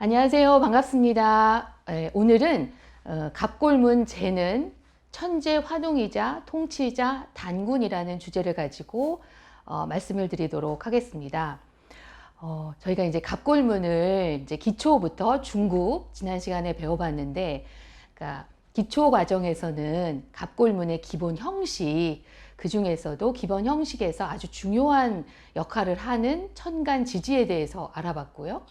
안녕하세요. 반갑습니다. 오늘은 갑골문 재는 천재 화동이자 통치자 단군이라는 주제를 가지고 말씀을 드리도록 하겠습니다. 저희가 이제 갑골문을 이제 기초부터 중급 지난 시간에 배워봤는데, 그러니까 기초 과정에서는 갑골문의 기본 형식, 그 중에서도 기본 형식에서 아주 중요한 역할을 하는 천간 지지에 대해서 알아봤고요.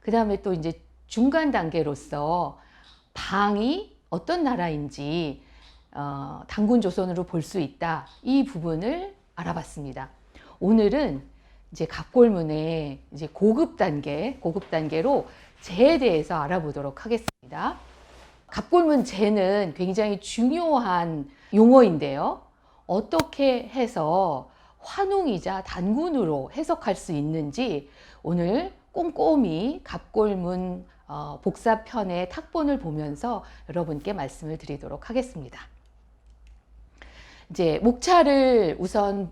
그 다음에 또 이제 중간 단계로서 방이 어떤 나라인지 단군 조선으로 볼 수 있다, 이 부분을 알아봤습니다. 오늘은 이제 갑골문의 이제 고급 단계로 재에 대해서 알아보도록 하겠습니다. 갑골문 재는 굉장히 중요한 용어인데요. 어떻게 해서 환웅이자 단군으로 해석할 수 있는지 오늘 꼼꼼히 갑골문 복사편의 탁본을 보면서 여러분께 말씀을 드리도록 하겠습니다. 이제 목차를 우선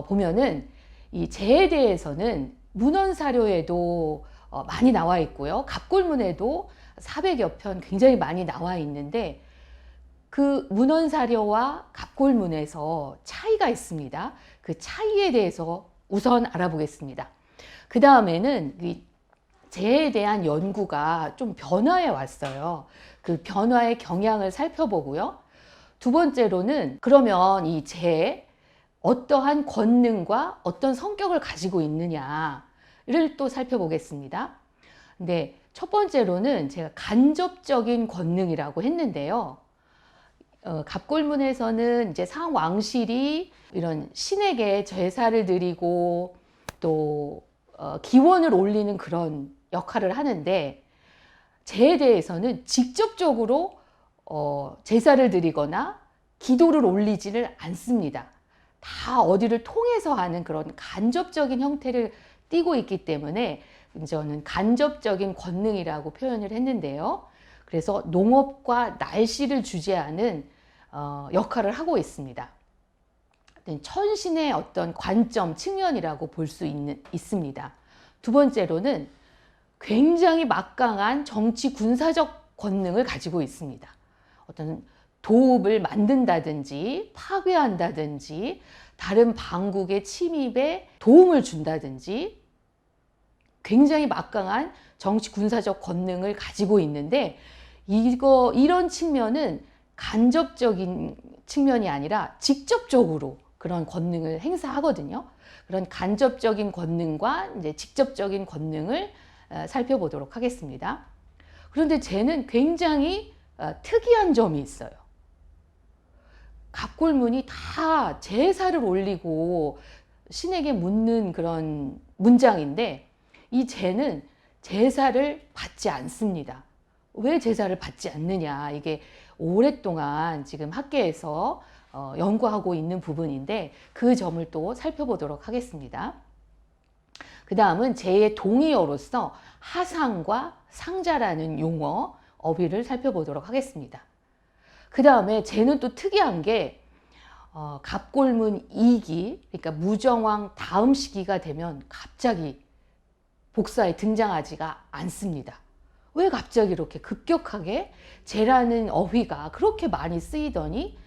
보면은 이 재에 대해서는 문헌사료에도 많이 나와 있고요. 갑골문에도 400여 편 굉장히 많이 나와 있는데, 그 문헌사료와 갑골문에서 차이가 있습니다. 그 차이에 대해서 우선 알아보겠습니다. 그 다음에는 이 재에 대한 연구가 좀 변화해 왔어요. 그 변화의 경향을 살펴보고요. 두 번째로는 그러면 이 재에 어떠한 권능과 어떤 성격을 가지고 있느냐를 또 살펴보겠습니다. 근데 첫 번째로는 제가 간접적인 권능이라고 했는데요. 갑골문에서는 이제 상왕실이 이런 신에게 제사를 드리고 또 기원을 올리는 그런 역할을 하는데, 재에 대해서는 직접적으로 제사를 드리거나 기도를 올리지를 않습니다. 다 어디를 통해서 하는 그런 간접적인 형태를 띠고 있기 때문에 저는 간접적인 권능이라고 표현을 했는데요. 그래서 농업과 날씨를 주재하는 역할을 하고 있습니다. 천신의 어떤 관점, 측면이라고 볼 수 있습니다. 두 번째로는 굉장히 막강한 정치 군사적 권능을 가지고 있습니다. 어떤 도읍을 만든다든지 파괴한다든지 다른 방국의 침입에 도움을 준다든지 굉장히 막강한 정치 군사적 권능을 가지고 있는데, 이런 측면은 간접적인 측면이 아니라 직접적으로 그런 권능을 행사하거든요. 그런 간접적인 권능과 이제 직접적인 권능을 살펴보도록 하겠습니다. 그런데 쟤는 굉장히 특이한 점이 있어요. 갑골문이 다 제사를 올리고 신에게 묻는 그런 문장인데, 이 쟤는 제사를 받지 않습니다. 왜 제사를 받지 않느냐, 이게 오랫동안 지금 학계에서 연구하고 있는 부분인데, 그 점을 또 살펴보도록 하겠습니다. 그 다음은 재의 동의어로서 하상과 상자라는 용어, 어휘를 살펴보도록 하겠습니다. 그 다음에 재는 또 특이한 게 갑골문 2기, 그러니까 무정왕 다음 시기가 되면 갑자기 복사에 등장하지가 않습니다. 왜 갑자기 이렇게 급격하게 재라는 어휘가 그렇게 많이 쓰이더니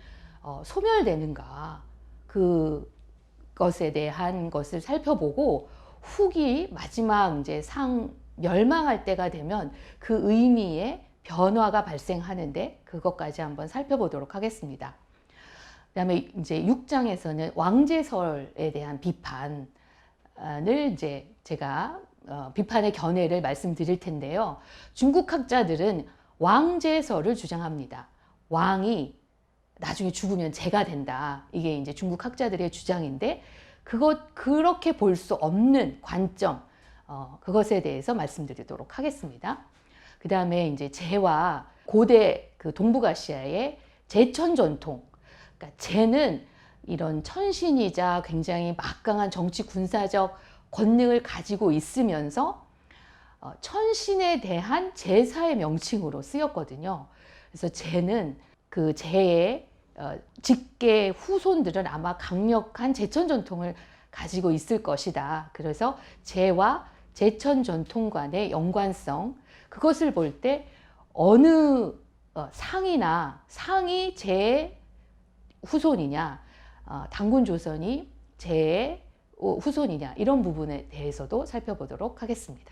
소멸되는가, 그것에 대한 것을 살펴보고, 후기 마지막 이제 상 멸망할 때가 되면 그 의미의 변화가 발생하는데, 그것까지 한번 살펴보도록 하겠습니다. 그다음에 이제 6장에서는 왕제설에 대한 비판을 이제 제가 비판의 견해를 말씀드릴 텐데요. 중국 학자들은 왕제설을 주장합니다. 왕이 나중에 죽으면 제가 된다, 이게 이제 중국 학자들의 주장인데, 그렇게 볼 수 없는 관점, 그것에 대해서 말씀드리도록 하겠습니다. 그 다음에 이제 재와 고대 그 동북아시아의 제천 전통, 그러니까 재는 이런 천신이자 굉장히 막강한 정치 군사적 권능을 가지고 있으면서 천신에 대한 제사의 명칭으로 쓰였거든요. 그래서 재는 그 재의 직계 후손들은 아마 강력한 제천 전통을 가지고 있을 것이다. 그래서 재와 제천 전통 간의 연관성, 그것을 볼 때 어느 상이 제 후손이냐, 단군 조선이 제 후손이냐, 이런 부분에 대해서도 살펴보도록 하겠습니다.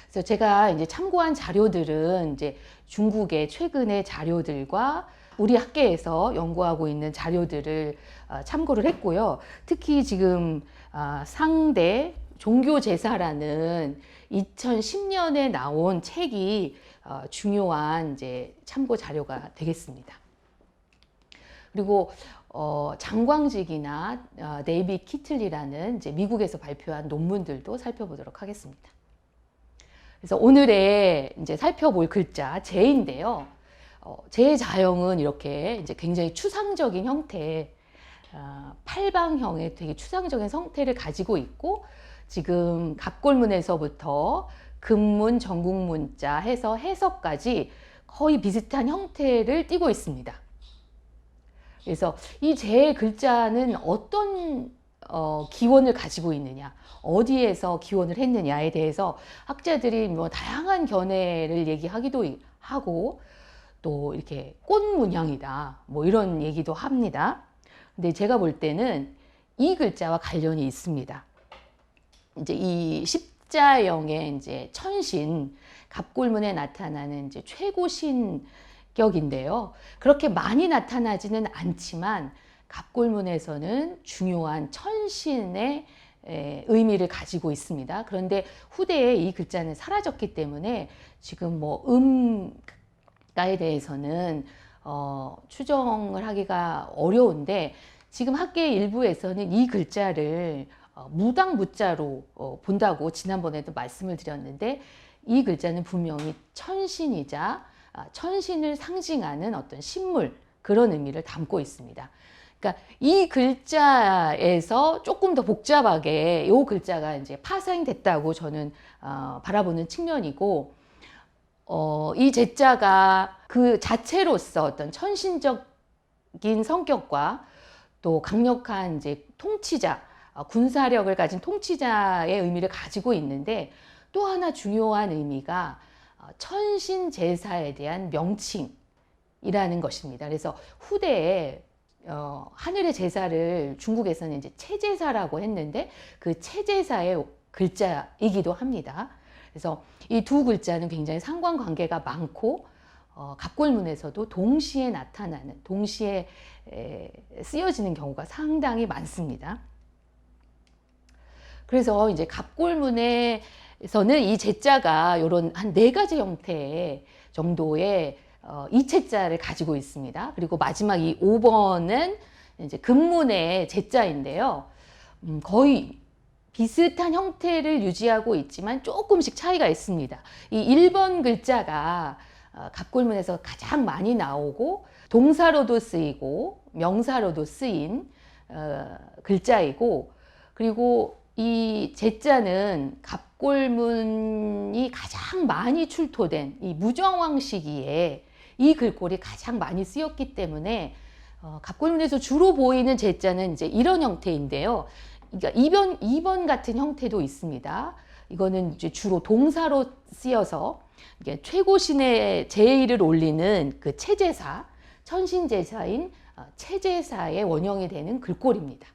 그래서 제가 이제 참고한 자료들은 이제 중국의 최근의 자료들과 우리 학계에서 연구하고 있는 자료들을 참고를 했고요. 특히 지금 상대 종교제사라는 2010년에 나온 책이 중요한 이제 참고 자료가 되겠습니다. 그리고 장광직이나 데이빗 키틀리라는 이제 미국에서 발표한 논문들도 살펴보도록 하겠습니다. 그래서 오늘의 이제 살펴볼 글자 제인데요. 제 자형은 이렇게 이제 굉장히 추상적인 형태, 팔방형의 되게 추상적인 형태를 가지고 있고, 지금 갑골문에서부터 금문, 전국문자 해서 해석까지 거의 비슷한 형태를 띠고 있습니다. 그래서 이 제 글자는 어떤 기원을 가지고 있느냐, 어디에서 기원을 했느냐에 대해서 학자들이 뭐 다양한 견해를 얘기하기도 하고, 또 이렇게 꽃 문양이다 뭐 이런 얘기도 합니다. 근데 제가 볼 때는 이 글자와 관련이 있습니다. 이제 이 십자형의 이제 천신, 갑골문에 나타나는 이제 최고신 격인데요. 그렇게 많이 나타나지는 않지만 갑골문에서는 중요한 천신의 의미를 가지고 있습니다. 그런데 후대에 이 글자는 사라졌기 때문에 지금 뭐 음가에 대해서는 추정을 하기가 어려운데, 지금 학계 일부에서는 이 글자를 무당 무자로 본다고 지난번에도 말씀을 드렸는데, 이 글자는 분명히 천신이자 천신을 상징하는 어떤 신물, 그런 의미를 담고 있습니다. 그러니까 이 글자에서 조금 더 복잡하게 이 글자가 이제 파생됐다고 저는 바라보는 측면이고, 이 제자가 그 자체로서 어떤 천신적인 성격과 또 강력한 이제 통치자, 군사력을 가진 통치자의 의미를 가지고 있는데, 또 하나 중요한 의미가 천신 제사에 대한 명칭이라는 것입니다. 그래서 후대에 하늘의 제사를 중국에서는 이제 체제사라고 했는데, 그 체제사의 글자이기도 합니다. 그래서 이 두 글자는 굉장히 상관관계가 많고, 갑골문에서도 동시에 나타나는, 동시에 쓰여지는 경우가 상당히 많습니다. 그래서 이제 갑골문에서는 이 제자가 이런 한 4가지 형태 정도의 이체자를 가지고 있습니다. 그리고 마지막 이 5번은 이제 금문의 제자인데요. 거의 비슷한 형태를 유지하고 있지만 조금씩 차이가 있습니다. 이 1번 글자가 갑골문에서 가장 많이 나오고 동사로도 쓰이고 명사로도 쓰인 글자이고, 그리고 이 제자는 갑골문이 가장 많이 출토된 이 무정왕 시기에 이 글꼴이 가장 많이 쓰였기 때문에 갑골문에서 주로 보이는 제자는 이제 이런 형태인데요. 그러니까 2번 같은 형태도 있습니다. 이거는 이제 주로 동사로 쓰여서 최고신의 제의를 올리는 그 체제사, 천신제사인 체제사의 원형이 되는 글꼴입니다.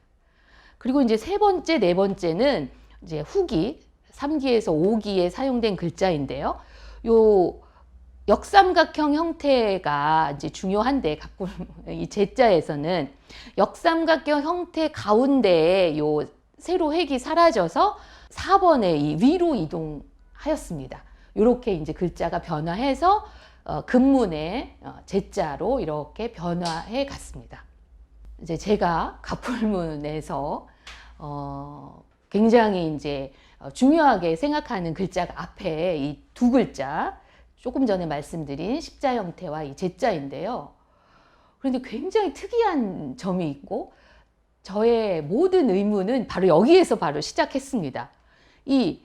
그리고 이제 3번째, 4번째는 이제 후기, 3기에서 5기에 사용된 글자인데요. 요 역삼각형 형태가 이제 중요한데, 이 제자에서는 역삼각형 형태 가운데에 요 세로 획이 사라져서 4번에 이 위로 이동하였습니다. 이렇게 이제 글자가 변화해서 금문의 제자로 이렇게 변화해 갔습니다. 이제 제가 갑골문에서 굉장히 이제 중요하게 생각하는 글자가 앞에 이 2글자, 조금 전에 말씀드린 십자 형태와 이 제자인데요. 그런데 굉장히 특이한 점이 있고, 저의 모든 의문은 바로 여기에서 바로 시작했습니다. 이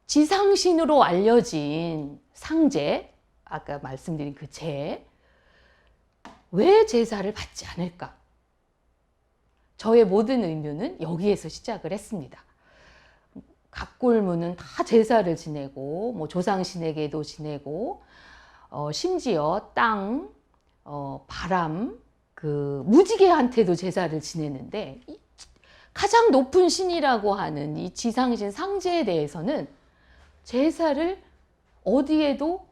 지상신으로 알려진 상제, 아까 말씀드린 그 제, 왜 제사를 받지 않을까? 저의 모든 의문은 여기에서 시작을 했습니다. 각골문은 다 제사를 지내고 뭐 조상신에게도 지내고 심지어 땅, 바람, 그 무지개한테도 제사를 지내는데 가장 높은 신이라고 하는 이 지상신 상제에 대해서는 제사를 어디에도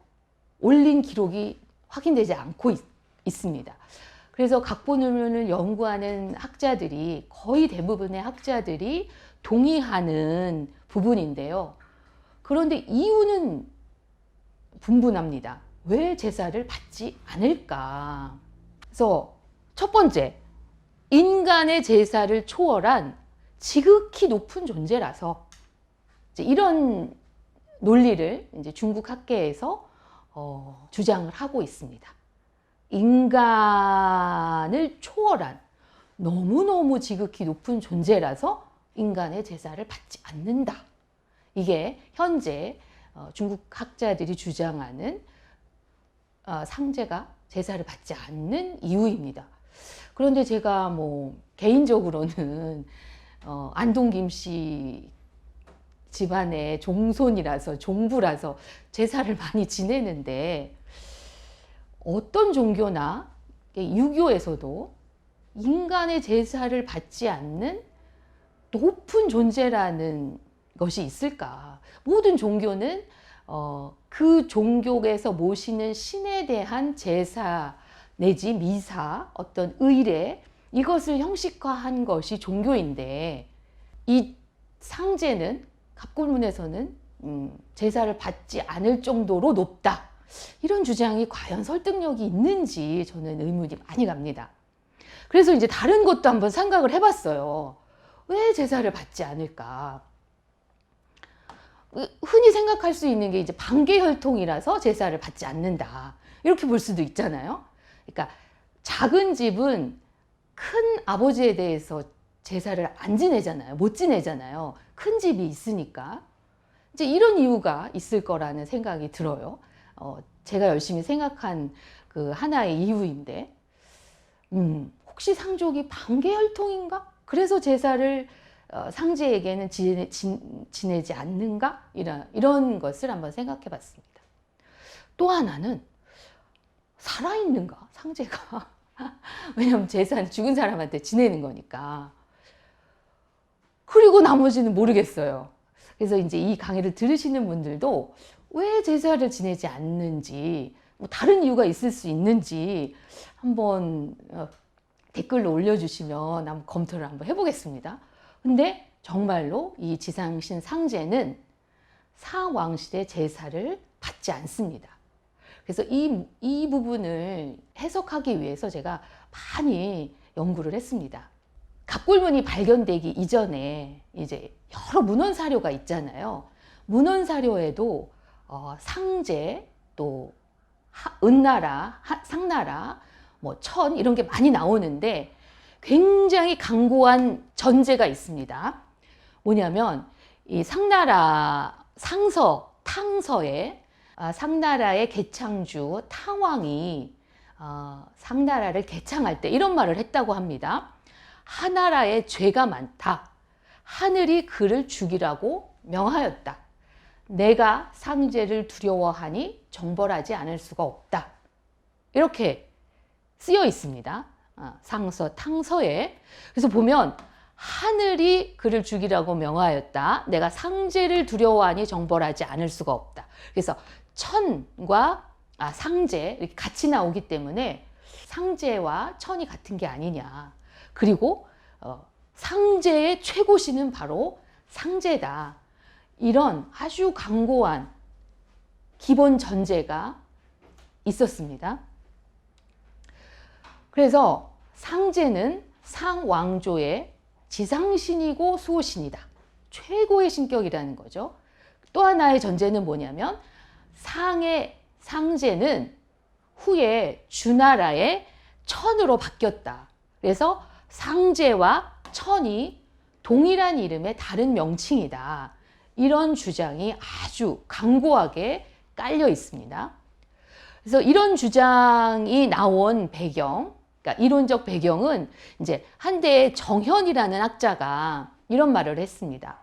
올린 기록이 확인되지 않고 있습니다. 그래서 각본을 연구하는 학자들이 거의 대부분의 학자들이 동의하는 부분인데요. 그런데 이유는 분분합니다. 왜 제사를 받지 않을까? 그래서 첫 번째, 인간의 제사를 초월한 지극히 높은 존재라서 이런 논리를 이제 중국 학계에서 주장을 하고 있습니다. 인간을 초월한 너무너무 지극히 높은 존재라서 인간의 제사를 받지 않는다. 이게 현재 중국 학자들이 주장하는 상제가 제사를 받지 않는 이유입니다. 그런데 제가 뭐 개인적으로는 안동 김씨 집안의 종손이라서 종부라서 제사를 많이 지내는데 어떤 종교나 유교에서도 인간의 제사를 받지 않는 높은 존재라는 것이 있을까? 모든 종교는 그 종교에서 모시는 신에 대한 제사 내지 미사, 어떤 의례, 이것을 형식화한 것이 종교인데 이 상제는 갑골문에서는 제사를 받지 않을 정도로 높다. 이런 주장이 과연 설득력이 있는지 저는 의문이 많이 갑니다. 그래서 이제 다른 것도 한번 생각을 해봤어요. 왜 제사를 받지 않을까? 흔히 생각할 수 있는 게 이제 반계혈통이라서 제사를 받지 않는다. 이렇게 볼 수도 있잖아요. 그러니까 작은 집은 큰 아버지에 대해서 제사를 안 지내잖아요. 못 지내잖아요. 큰 집이 있으니까. 이제 이런 이유가 있을 거라는 생각이 들어요. 제가 열심히 생각한 그 하나의 이유인데, 혹시 상족이 반계혈통인가? 그래서 제사를 상제에게는 지내지 않는가? 이런 것을 한번 생각해 봤습니다. 또 하나는 살아있는가? 상제가. 왜냐하면 제사는 죽은 사람한테 지내는 거니까. 그리고 나머지는 모르겠어요. 그래서 이제 이 강의를 들으시는 분들도 왜 제사를 지내지 않는지, 뭐 다른 이유가 있을 수 있는지 한번 댓글로 올려주시면 한번 검토를 한번 해보겠습니다. 근데 정말로 이 지상신 상제는 사왕실의 제사를 받지 않습니다. 그래서 이 부분을 해석하기 위해서 제가 많이 연구를 했습니다. 갑골문이 발견되기 이전에 이제 여러 문헌 사료가 있잖아요. 문헌 사료에도 상제, 또 은나라, 상나라, 뭐 천 이런 게 많이 나오는데 굉장히 강고한 전제가 있습니다. 뭐냐면 이 상나라 상서, 탕서에 상나라의 개창주 탕왕이 상나라를 개창할 때 이런 말을 했다고 합니다. 하나라에 죄가 많다. 하늘이 그를 죽이라고 명하였다. 내가 상제를 두려워하니 정벌하지 않을 수가 없다. 이렇게 쓰여 있습니다. 상서, 탕서에. 그래서 보면 하늘이 그를 죽이라고 명하였다. 내가 상제를 두려워하니 정벌하지 않을 수가 없다. 그래서 천과 상제 이렇게 같이 나오기 때문에 상제와 천이 같은 게 아니냐. 그리고 상제의 최고신은 바로 상제다. 이런 아주 강고한 기본 전제가 있었습니다. 그래서 상제는 상왕조의 지상신이고 수호신이다. 최고의 신격이라는 거죠. 또 하나의 전제는 뭐냐면 상제는 후에 주나라의 천으로 바뀌었다. 그래서 상제와 천이 동일한 이름의 다른 명칭이다. 이런 주장이 아주 강고하게 깔려 있습니다. 그래서 이런 주장이 나온 배경, 그러니까 이론적 배경은 이제 한때 정현이라는 학자가 이런 말을 했습니다.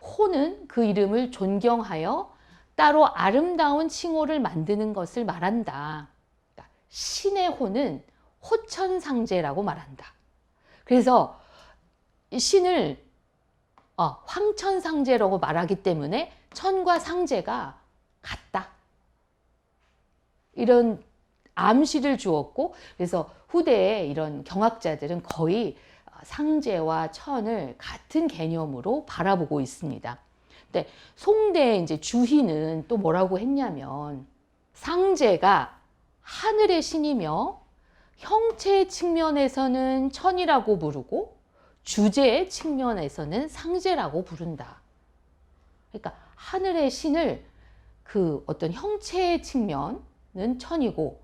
호는 그 이름을 존경하여 따로 아름다운 칭호를 만드는 것을 말한다. 그러니까 신의 호는 호천상제라고 말한다. 그래서 신을 황천상제라고 말하기 때문에 천과 상제가 같다. 이런 암시를 주었고, 그래서 후대에 이런 경학자들은 거의 상제와 천을 같은 개념으로 바라보고 있습니다. 근데 송대 이제 주희는 또 뭐라고 했냐면, 상제가 하늘의 신이며 형체의 측면에서는 천이라고 부르고 주제의 측면에서는 상제라고 부른다. 그러니까 하늘의 신을 그 어떤 형체의 측면은 천이고,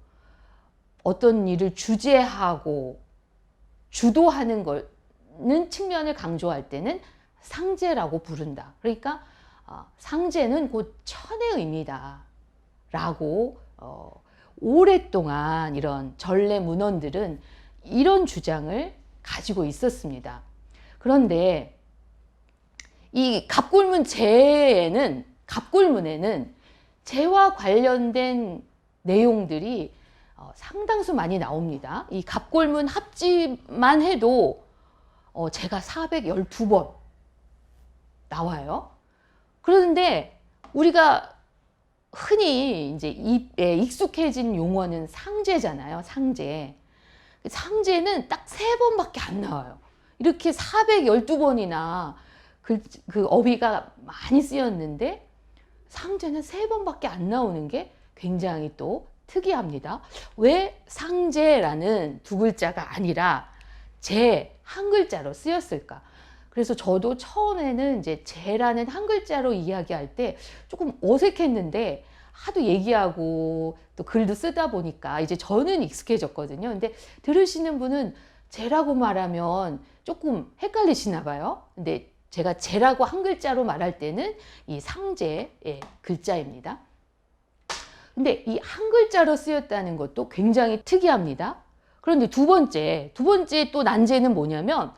어떤 일을 주재하고 주도하는 거는 측면을 강조할 때는 상제라고 부른다. 그러니까 상제는 곧 천의 의미다 라고 오랫동안 이런 전래 문헌들은 이런 주장을 가지고 있었습니다. 그런데 이 갑골문에는 재와 관련된 내용들이 상당수 많이 나옵니다. 이 갑골문 합지만 해도 재가 412번 나와요. 그런데 우리가 흔히 이제 입에 익숙해진 용어는 상제잖아요. 상제. 상제는 딱 3번밖에 안 나와요. 이렇게 412번이나 그 어휘가 많이 쓰였는데 상제는 3번밖에 안 나오는 게 굉장히 또 특이합니다. 왜 상제라는 두 글자가 아니라 제 한 글자로 쓰였을까? 그래서 저도 처음에는 이제 제라는 한 글자로 이야기할 때 조금 어색했는데 하도 얘기하고 또 글도 쓰다 보니까 이제 저는 익숙해졌거든요. 근데 들으시는 분은 제라고 말하면 조금 헷갈리시나 봐요. 근데 제가 제라고 한 글자로 말할 때는 이 상제의 글자입니다. 근데 이 한 글자로 쓰였다는 것도 굉장히 특이합니다. 그런데 두 번째 또 난제는 뭐냐면,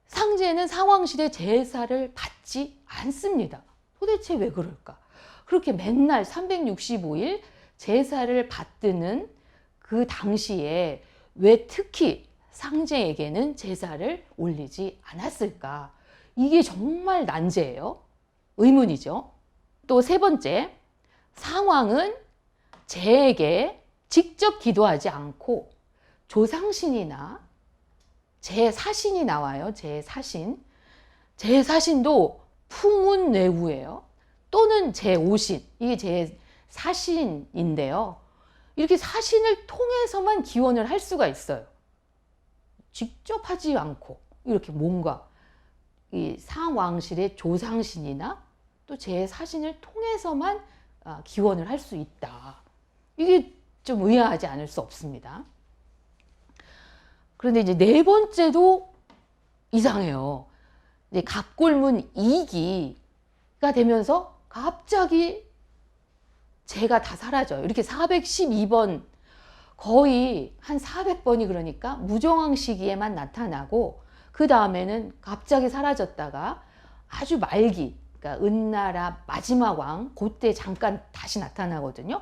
상제는 상황실에 제사를 받지 않습니다. 도대체 왜 그럴까? 그렇게 맨날 365일 제사를 받드는 그 당시에 왜 특히 상제에게는 제사를 올리지 않았을까? 이게 정말 난제예요. 의문이죠. 또 세 번째, 상황은 제에게 직접 기도하지 않고 조상신이나 제사신이 나와요. 제사신도 풍운뇌우예요. 또는 제5신, 이게 제사신인데요. 이렇게 사신을 통해서만 기원을 할 수가 있어요. 직접 하지 않고 이렇게 뭔가 이 상왕실의 조상신이나 또 제사신을 통해서만 기원을 할 수 있다. 이게 좀 의아하지 않을 수 없습니다. 그런데 이제 네 번째도 이상해요. 이제 갑골문 2기가 되면서 갑자기 제가 다 사라져요. 이렇게 412번, 거의 한 400번이 그러니까 무정왕 시기에만 나타나고, 그 다음에는 갑자기 사라졌다가 아주 말기, 그러니까 은나라 마지막 왕, 그때 잠깐 다시 나타나거든요.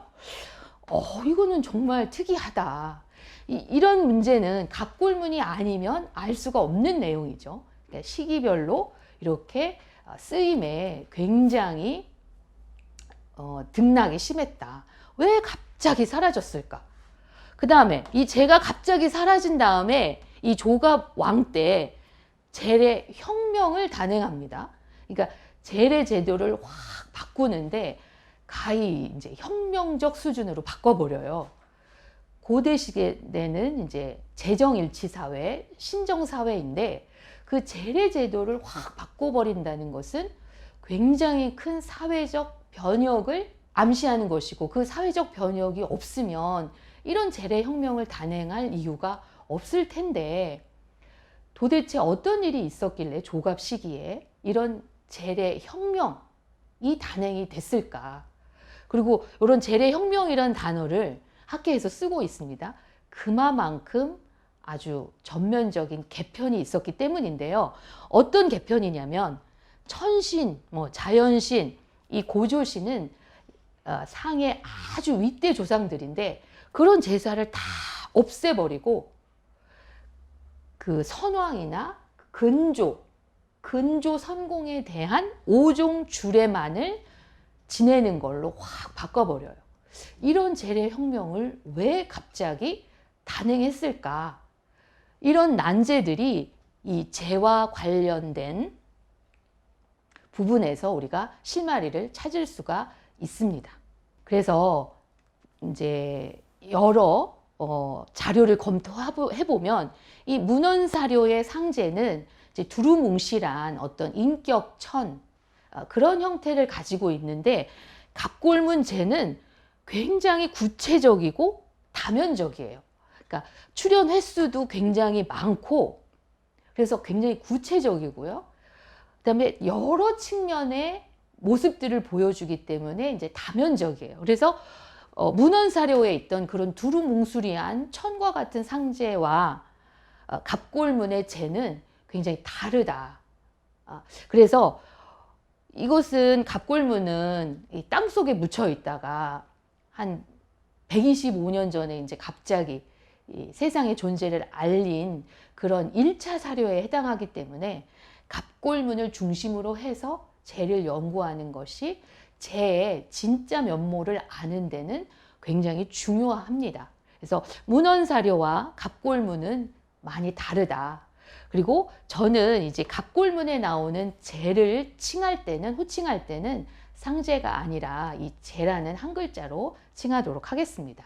이거는 정말 특이하다. 이런 문제는 갑골문이 아니면 알 수가 없는 내용이죠. 그러니까 시기별로 이렇게 쓰임에 굉장히 등락이 심했다. 왜 갑자기 사라졌을까? 그 다음에 이 제가 갑자기 사라진 다음에 이 조갑 왕 때 제례 혁명을 단행합니다. 그러니까 제례 제도를 확 바꾸는데 가히 이제 혁명적 수준으로 바꿔버려요. 고대 시대는 이제 재정일치 사회, 신정 사회인데 그 제례 제도를 확 바꿔버린다는 것은 굉장히 큰 사회적 변혁을 암시하는 것이고, 그 사회적 변혁이 없으면 이런 제례 혁명을 단행할 이유가 없을 텐데, 도대체 어떤 일이 있었길래 조갑 시기에 이런 제례 혁명이 단행이 됐을까? 그리고 이런 제례 혁명이라는 단어를 학계에서 쓰고 있습니다. 그만큼 아주 전면적인 개편이 있었기 때문인데요. 어떤 개편이냐면, 천신, 뭐 자연신, 이 고조신은 상의 아주 윗대 조상들인데 그런 제사를 다 없애버리고 그 선왕이나 근조 선공에 대한 오종 주례만을 지내는 걸로 확 바꿔버려요. 이런 제례혁명을 왜 갑자기 단행했을까? 이런 난제들이 이 제와 관련된 부분에서 우리가 실마리를 찾을 수가 있습니다. 그래서 이제 여러 자료를 검토해보면 이 문헌사료의 상제는 이제 두루뭉실한 어떤 인격천 그런 형태를 가지고 있는데 갑골문제는 굉장히 구체적이고 다면적이에요. 그러니까 출연 횟수도 굉장히 많고 그래서 굉장히 구체적이고요. 그다음에 여러 측면의 모습들을 보여주기 때문에 이제 다면적이에요. 그래서 문헌사료에 있던 그런 두루뭉술이한 천과 같은 상제와 갑골문의 제는 굉장히 다르다. 그래서 이것은 갑골문은 이 땅속에 묻혀 있다가 한 125년 전에 이제 갑자기 이 세상의 존재를 알린 그런 1차 사료에 해당하기 때문에 갑골문을 중심으로 해서 제를 연구하는 것이 제의 진짜 면모를 아는 데는 굉장히 중요합니다. 그래서 문헌사료와 갑골문은 많이 다르다. 그리고 저는 이제 갑골문에 나오는 제를 칭할 때는, 호칭할 때는 상제가 아니라 이 제라는 한 글자로 칭하도록 하겠습니다.